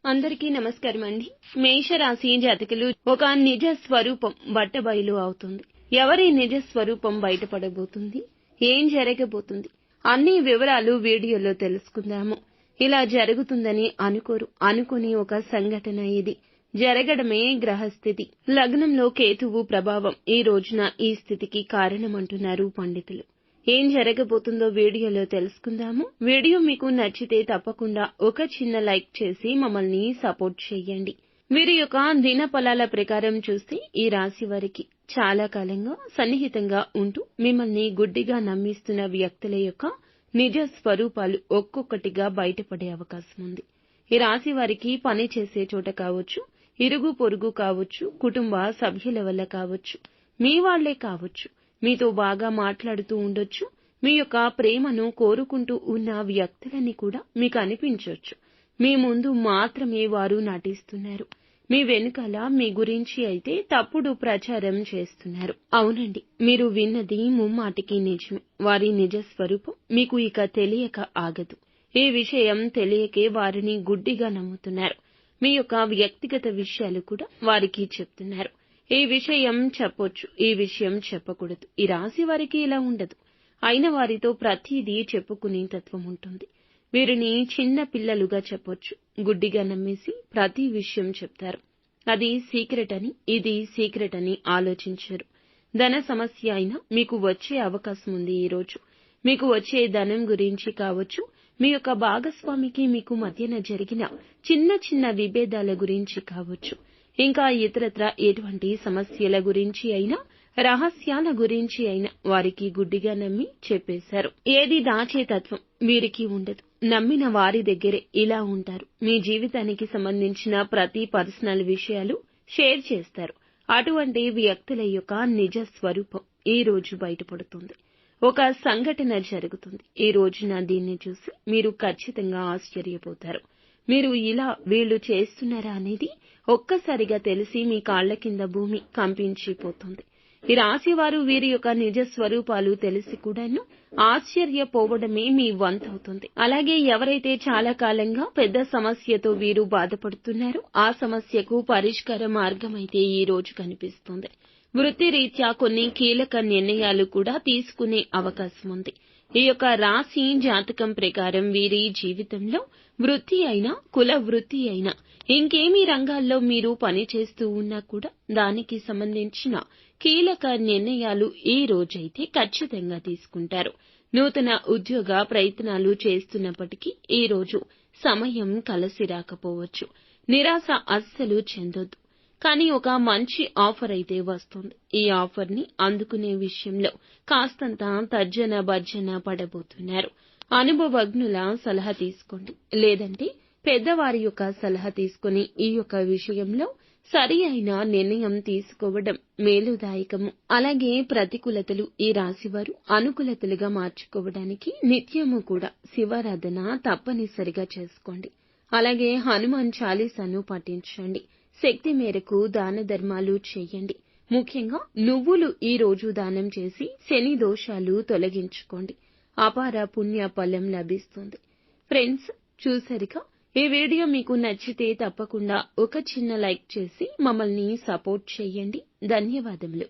అందరికీ నమస్కారం అండి. మేషరాశి జాతకులు ఒక నిజ స్వరూపం బట్టబయలు అవుతుంది. ఎవరి నిజ స్వరూపం బయటపడబోతుంది, ఏం జరగబోతుంది అన్ని వివరాలు వీడియోలో తెలుసుకుందాము. ఇలా జరుగుతుందని అనుకోరు, అనుకుని ఒక సంఘటన ఇది జరగడమే గ్రహస్థితి. లగ్నంలో కేతువు ప్రభావం ఈ రోజున ఈ స్థితికి కారణమంటున్నారు పండితులు. ఏం జరగబోతుందో వీడియోలో తెలుసుకుందాము. వీడియో మీకు నచ్చితే తప్పకుండా ఒక చిన్న లైక్ చేసి మమ్మల్ని సపోర్ట్ చేయండి. వీరి యొక్క దిన ఫలాల ప్రకారం చూస్తే ఈ రాశి వారికి చాలా కాలంగా సన్నిహితంగా ఉంటూ మిమ్మల్ని గుడ్డిగా నమ్మిస్తున్న వ్యక్తుల యొక్క నిజ స్వరూపాలు ఒక్కొక్కటిగా బయటపడే అవకాశం ఉంది. ఈ రాశి వారికి పని చేసే చోట కావచ్చు, ఇరుగు పొరుగు కావచ్చు, కుటుంబ సభ్యుల వల్ల కావచ్చు, మీ వాళ్లే కావచ్చు, మీతో బాగా మాట్లాడుతూ ఉండొచ్చు, మీ యొక్క ప్రేమను కోరుకుంటూ ఉన్న వ్యక్తులని కూడా మీకు అనిపించొచ్చు. మీ ముందు మాత్రమే వారు నటిస్తున్నారు, మీ వెనుకాల మీ గురించి అయితే తప్పుడు ప్రచారం చేస్తున్నారు. అవునండి, మీరు విన్నది ముమ్మాటికి నిజమే. వారి నిజ స్వరూపం మీకు ఇక తెలియక ఆగదు. ఈ విషయం తెలియకే వారిని గుడ్డిగా నమ్ముతున్నారు. మీ యొక్క వ్యక్తిగత విషయాలు కూడా వారికి చెప్తున్నారు. ఈ విషయం చెప్పొచ్చు, ఈ విషయం చెప్పకూడదు. ఈ రాశి వారికి ఇలా ఉండదు. అయిన వారితో ప్రతిదీ చెప్పుకునే తత్వం ఉంటుంది. వీరిని చిన్న పిల్లలుగా చెప్పొచ్చు. గుడ్డిగా నమ్మేసి ప్రతి విషయం చెప్తారు. అది సీక్రెట్ అని, ఇది సీక్రెట్ అని ఆలోచించరు. ధన సమస్య అయినా మీకు వచ్చే అవకాశం ఉంది. ఈ రోజు మీకు వచ్చే ధనం గురించి కావచ్చు, మీ యొక్క భాగస్వామికి మీకు మధ్యన జరిగిన చిన్న చిన్న విభేదాల గురించి కావచ్చు, ఇంకా ఇతరత్ర ఎటువంటి సమస్యల గురించి అయినా, రహస్యాల గురించి అయినా వారికి గుడ్డిగా నమ్మి చెప్పేశారు. ఏది దాచే తత్వం వీరికి ఉండదు. నమ్మిన వారి దగ్గరే ఇలా ఉంటారు. మీ జీవితానికి సంబంధించిన ప్రతి పర్సనల్ విషయాలు షేర్ చేస్తారు. అటువంటి వ్యక్తుల యొక్క నిజ స్వరూపం ఈ రోజు బయటపడుతుంది. ఒక సంఘటన జరుగుతుంది. ఈ రోజున దీన్ని చూసి మీరు ఖచ్చితంగా ఆశ్చర్యపోతారు. మీరు ఇలా వీళ్లు చేస్తున్నారా అనేది ఒక్కసారిగా తెలిసి మీ కాళ్ల కింద భూమి కంపించిపోతుంది. ఈ రాశి వారు వీరి యొక్క నిజ స్వరూపాలు తెలిసి కూడాను ఆశ్చర్యపోవడమే మీ వంతవుతుంది. అలాగే ఎవరైతే చాలా కాలంగా పెద్ద సమస్యతో వీరు బాధపడుతున్నారో ఆ సమస్యకు పరిష్కార మార్గం అయితే ఈ రోజు కనిపిస్తుంది. వృత్తిరీత్యా కొన్ని కీలక నిర్ణయాలు కూడా తీసుకునే అవకాశం ఉంది. ఈ యొక్క రాశి జాతకం ప్రకారం వీరి జీవితంలో వృత్తి అయినా, కుల వృత్తి అయినా, ఇంకేమీ రంగాల్లో మీరు పనిచేస్తూ ఉన్నా కూడా దానికి సంబంధించిన కీలక నిర్ణయాలు ఈ రోజైతే ఖచ్చితంగా తీసుకుంటారు. నూతన ఉద్యోగ ప్రయత్నాలు చేస్తున్నప్పటికీ ఈ రోజు సమయం కలిసి రాకపోవచ్చు. నిరాశ అస్సలు చెందొద్దు. కానీ ఒక మంచి ఆఫర్ అయితే వస్తుంది. ఈ ఆఫర్ ని అందుకునే విషయంలో కాస్తంత తర్జన భర్జన పడబోతున్నారు. అనుభవజ్ఞుల సలహా తీసుకోండి, లేదంటే పెద్దవారి యొక్క సలహా తీసుకుని ఈ యొక్క విషయంలో సరి అయిన నిర్ణయం తీసుకోవడం మేలుదాయకము. అలాగే ప్రతికూలతలు ఈ రాశివారు అనుకూలతలుగా మార్చుకోవడానికి నిత్యము కూడా శివారాధన తప్పనిసరిగా చేసుకోండి. అలాగే హనుమాన్ చాలీసాను పఠించండి. శక్తి మేరకు దాన ధర్మాలు చేయండి. ముఖ్యంగా నువ్వులు ఈ రోజు దానం చేసి శని దోషాలు తొలగించుకోండి. అపార పుణ్య ఫలం లభిస్తుంది. ఫ్రెండ్స్, చూసారుగా, ఈ వీడియో మీకు నచ్చితే తప్పకుండా ఒక చిన్న లైక్ చేసి మమ్మల్ని సపోర్ట్ చేయండి. ధన్యవాదములు.